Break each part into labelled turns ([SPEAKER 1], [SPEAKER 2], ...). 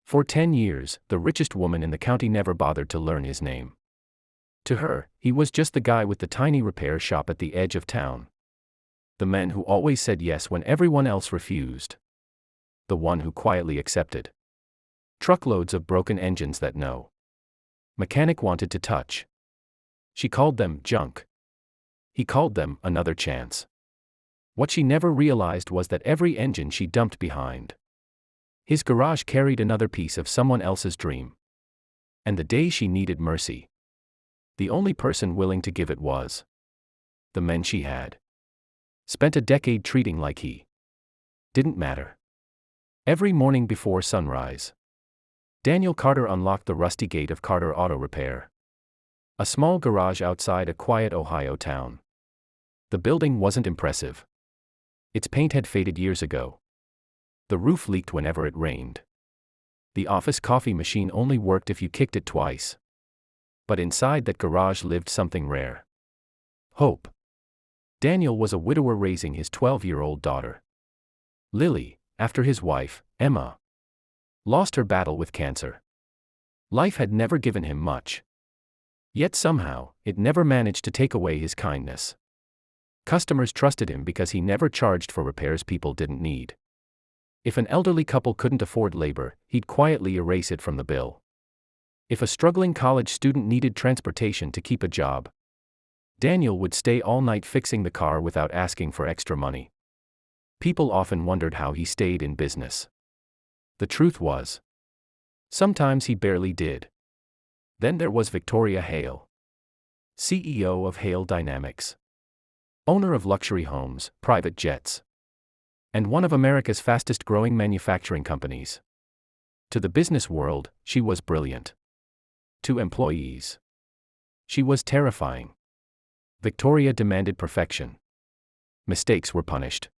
[SPEAKER 1] For 10 years, the richest woman in the county never bothered to learn his name. To her, he was just the guy with the tiny repair shop at the edge of town. The man who always said yes when everyone else refused. The one who quietly accepted truckloads of broken engines that no mechanic wanted to touch. She called them junk. He called them another chance. What she never realized was that every engine she dumped behind his garage carried another piece of someone else's dream. And the day she needed mercy, the only person willing to give it was the men she had spent a decade treating like he didn't matter. Every morning before sunrise, Daniel Carter unlocked the rusty gate of Carter Auto Repair, a small garage outside a quiet Ohio town. The building wasn't impressive. Its paint had faded years ago. The roof leaked whenever it rained. The office coffee machine only worked if you kicked it twice. But inside that garage lived something rare. Hope. Daniel was a widower raising his 12-year-old daughter, Lily, after his wife, Emma, lost her battle with cancer. Life had never given him much. Yet somehow, it never managed to take away his kindness. Customers trusted him because he never charged for repairs people didn't need. If an elderly couple couldn't afford labor, he'd quietly erase it from the bill. If a struggling college student needed transportation to keep a job, Daniel would stay all night fixing the car without asking for extra money. People often wondered how he stayed in business. The truth was, sometimes he barely did. Then there was Victoria Hale, CEO of Hale Dynamics, owner of luxury homes, private jets, and one of America's fastest-growing manufacturing companies. To the business world, she was brilliant. To employees, she was terrifying. Victoria demanded perfection. Mistakes were punished.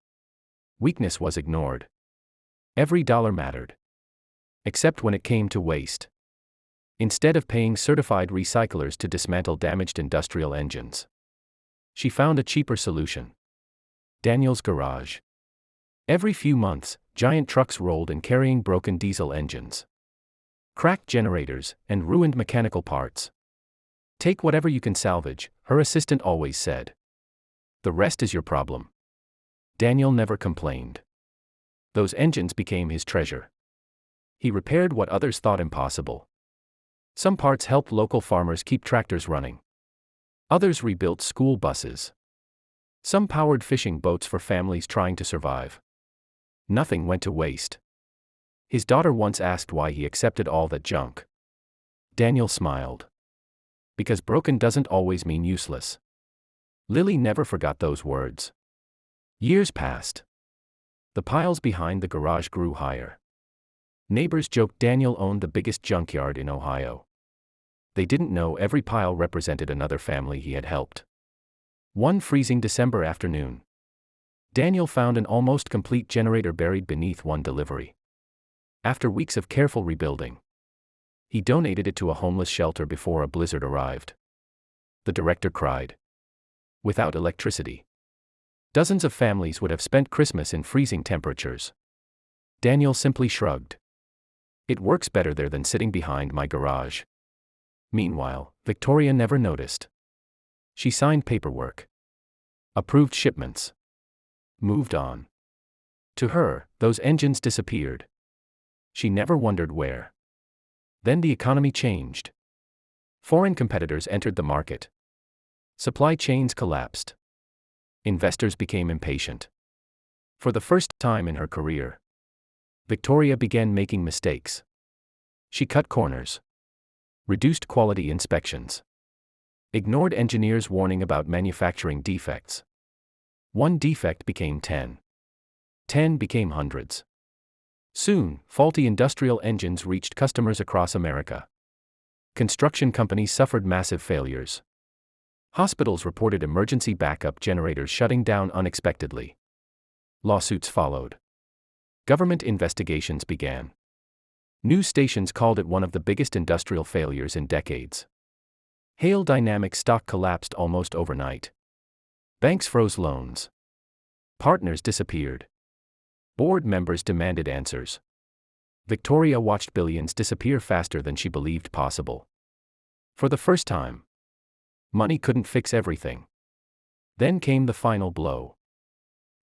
[SPEAKER 1] Weakness was ignored. Every dollar mattered. Except when it came to waste. Instead of paying certified recyclers to dismantle damaged industrial engines, she found a cheaper solution. Daniel's garage. Every few months, giant trucks rolled in carrying broken diesel engines, cracked generators, and ruined mechanical parts. Take whatever you can salvage, her assistant always said. The rest is your problem. Daniel never complained. Those engines became his treasure. He repaired what others thought impossible. Some parts helped local farmers keep tractors running. Others rebuilt school buses. Some powered fishing boats for families trying to survive. Nothing went to waste. His daughter once asked why he accepted all that junk. Daniel smiled. Because broken doesn't always mean useless. Lily never forgot those words. Years passed. The piles behind the garage grew higher. Neighbors joked Daniel owned the biggest junkyard in Ohio. They didn't know every pile represented another family he had helped. One freezing December afternoon, Daniel found an almost complete generator buried beneath one delivery. After weeks of careful rebuilding, he donated it to a homeless shelter before a blizzard arrived. The director cried. Without electricity, dozens of families would have spent Christmas in freezing temperatures. Daniel simply shrugged. It works better there than sitting behind my garage. Meanwhile, Victoria never noticed. She signed paperwork, approved shipments, moved on. To her, those engines disappeared. She never wondered where. Then the economy changed. Foreign competitors entered the market. Supply chains collapsed. Investors became impatient. For the first time in her career, Victoria began making mistakes. She cut corners, reduced quality inspections, ignored engineers' warning about manufacturing defects. One defect became 10. 10 became hundreds. Soon, faulty industrial engines reached customers across America. Construction companies suffered massive failures. Hospitals reported emergency backup generators shutting down unexpectedly. Lawsuits followed. Government investigations began. News stations called it one of the biggest industrial failures in decades. Hale Dynamics stock collapsed almost overnight. Banks froze loans. Partners disappeared. Board members demanded answers. Victoria watched billions disappear faster than she believed possible. For the first time, money couldn't fix everything. Then came the final blow.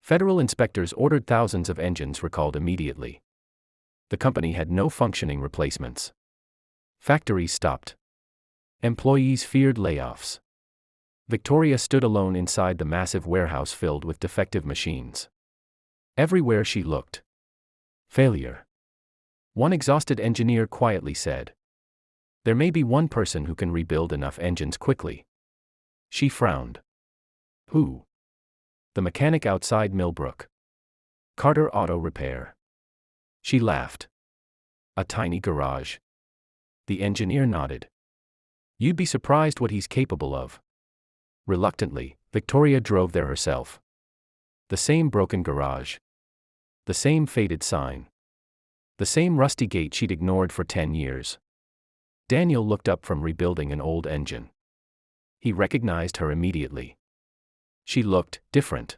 [SPEAKER 1] Federal inspectors ordered thousands of engines recalled immediately. The company had no functioning replacements. Factories stopped. Employees feared layoffs. Victoria stood alone inside the massive warehouse filled with defective machines. Everywhere she looked. Failure. One exhausted engineer quietly said, "There may be one person who can rebuild enough engines quickly." She frowned. Who? The mechanic outside Millbrook. Carter Auto Repair. She laughed. A tiny garage. The engineer nodded. You'd be surprised what he's capable of. Reluctantly, Victoria drove there herself. The same broken garage. The same faded sign. The same rusty gate she'd ignored for 10 years. Daniel looked up from rebuilding an old engine. He recognized her immediately. She looked different.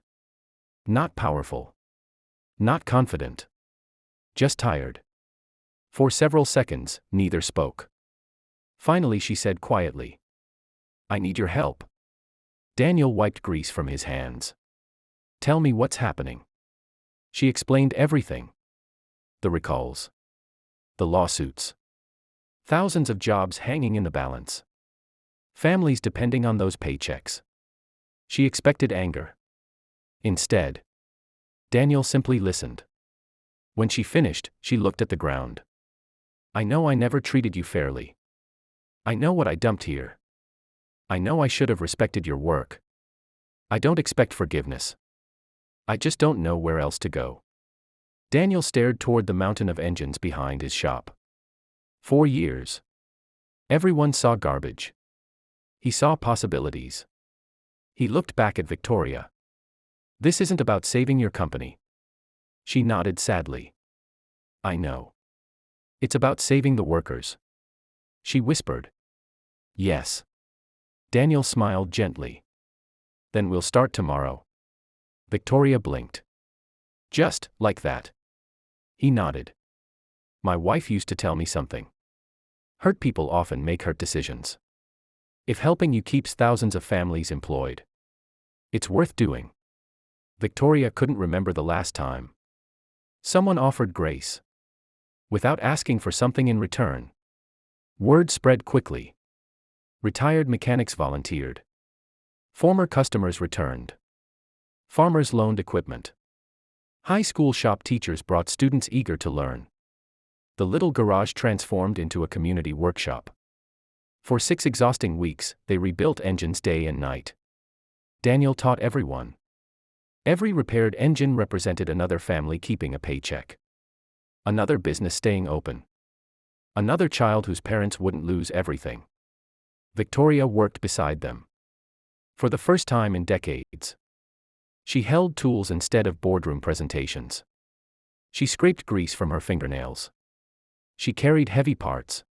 [SPEAKER 1] Not powerful. Not confident. Just tired. For several seconds, neither spoke. Finally she said quietly, "I need your help." Daniel wiped grease from his hands. "Tell me what's happening." She explained everything. The recalls. The lawsuits. Thousands of jobs hanging in the balance. Families depending on those paychecks. She expected anger. Instead, Daniel simply listened. When she finished, she looked at the ground. "I know I never treated you fairly. I know what I dumped here. I know I should have respected your work. I don't expect forgiveness. I just don't know where else to go." Daniel stared toward the mountain of engines behind his shop. 4 years. Everyone saw garbage. He saw possibilities. He looked back at Victoria. "This isn't about saving your company." She nodded sadly. "I know. It's about saving the workers." She whispered. "Yes." Daniel smiled gently. "Then we'll start tomorrow." Victoria blinked. "Just like that?" He nodded. "My wife used to tell me something. Hurt people often make hurt decisions. If helping you keeps thousands of families employed, it's worth doing." Victoria couldn't remember the last time someone offered grace without asking for something in return. Word spread quickly. Retired mechanics volunteered. Former customers returned. Farmers loaned equipment. High school shop teachers brought students eager to learn. The little garage transformed into a community workshop. For 6 exhausting weeks, they rebuilt engines day and night. Daniel taught everyone. Every repaired engine represented another family keeping a paycheck. Another business staying open. Another child whose parents wouldn't lose everything. Victoria worked beside them. For the first time in decades. She held tools instead of boardroom presentations. She scraped grease from her fingernails. She carried heavy parts.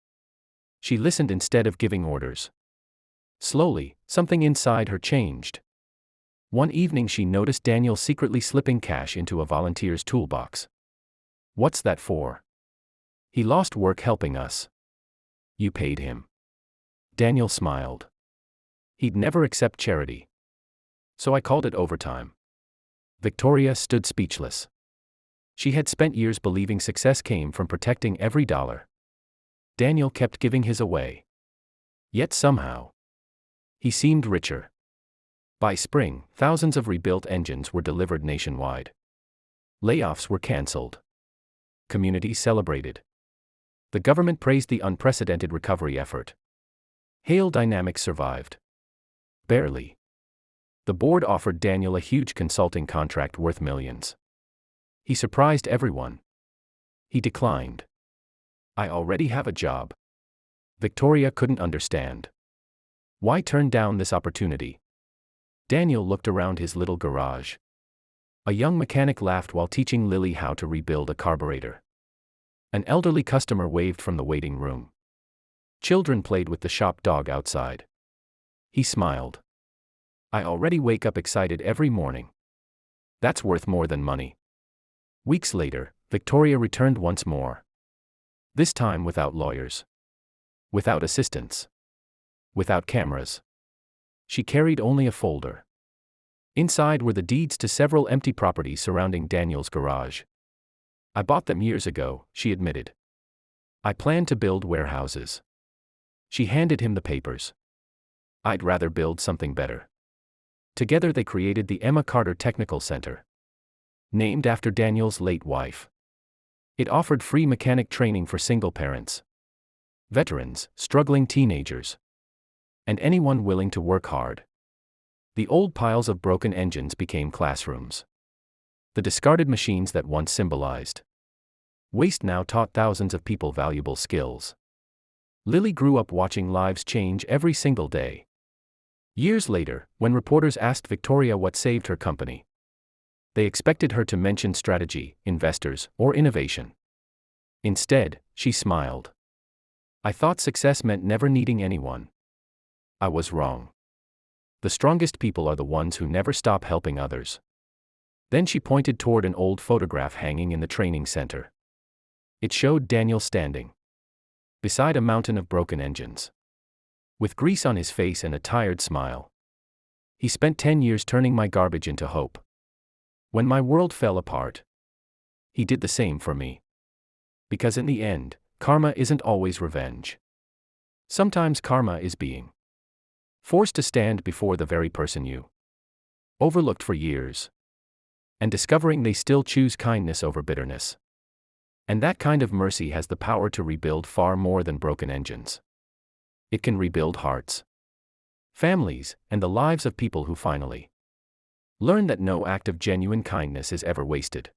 [SPEAKER 1] She listened instead of giving orders. Slowly, something inside her changed. One evening she noticed Daniel secretly slipping cash into a volunteer's toolbox. "What's that for?" "He lost work helping us." "You paid him?" Daniel smiled. He'd never accept charity. "So I called it overtime." Victoria stood speechless. She had spent years believing success came from protecting every dollar. Daniel kept giving his away. Yet somehow, he seemed richer. By spring, thousands of rebuilt engines were delivered nationwide. Layoffs were canceled. Communities celebrated. The government praised the unprecedented recovery effort. Hail Dynamics survived. Barely. The board offered Daniel a huge consulting contract worth millions. He surprised everyone. He declined. "I already have a job." Victoria couldn't understand. Why turn down this opportunity? Daniel looked around his little garage. A young mechanic laughed while teaching Lily how to rebuild a carburetor. An elderly customer waved from the waiting room. Children played with the shop dog outside. He smiled. "I already wake up excited every morning. That's worth more than money." Weeks later, Victoria returned once more. This time without lawyers. Without assistants. Without cameras. She carried only a folder. Inside were the deeds to several empty properties surrounding Daniel's garage. I bought them years ago, she admitted. I planned to build warehouses. She handed him the papers. I'd rather build something better. Together they created the Emma Carter Technical Center. Named after Daniel's late wife. It offered free mechanic training for single parents, veterans, struggling teenagers, and anyone willing to work hard. The old piles of broken engines became classrooms. The discarded machines that once symbolized waste now taught thousands of people valuable skills. Lily grew up watching lives change every single day. Years later, when reporters asked Victoria what saved her company, they expected her to mention strategy, investors, or innovation. Instead, she smiled. I thought success meant never needing anyone. I was wrong. The strongest people are the ones who never stop helping others. Then she pointed toward an old photograph hanging in the training center. It showed Daniel standing beside a mountain of broken engines, with grease on his face and a tired smile. He spent 10 years turning my garbage into hope. When my world fell apart, he did the same for me. Because in the end, karma isn't always revenge. Sometimes karma is being forced to stand before the very person you overlooked for years, and discovering they still choose kindness over bitterness. And that kind of mercy has the power to rebuild far more than broken engines. It can rebuild hearts, families, and the lives of people who finally learn that no act of genuine kindness is ever wasted.